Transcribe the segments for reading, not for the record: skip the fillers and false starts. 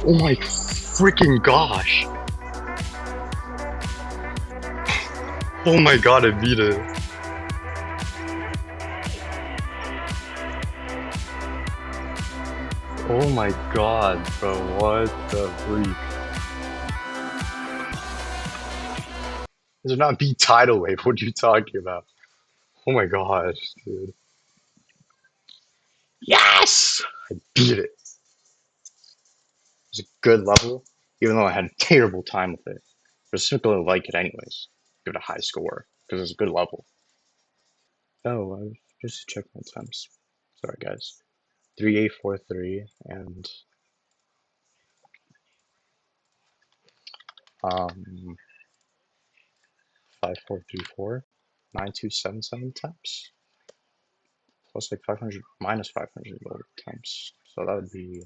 Oh my freaking gosh! Oh my god, I beat it. Oh my god, bro, what the freak? This did not beat Tidal Wave, what are you talking about? Oh my gosh, dude. Yes! I beat it. It was a good level, even though I had a terrible time with it. But I still gonna like it anyways. Give it a high score, because it's a good level. Oh, just to check my times. Sorry guys. 3843 and 5434 9277 times. Plus like 500 minus 500 times. So that would be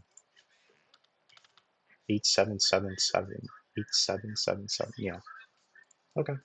8777. 8777, yeah. Okay.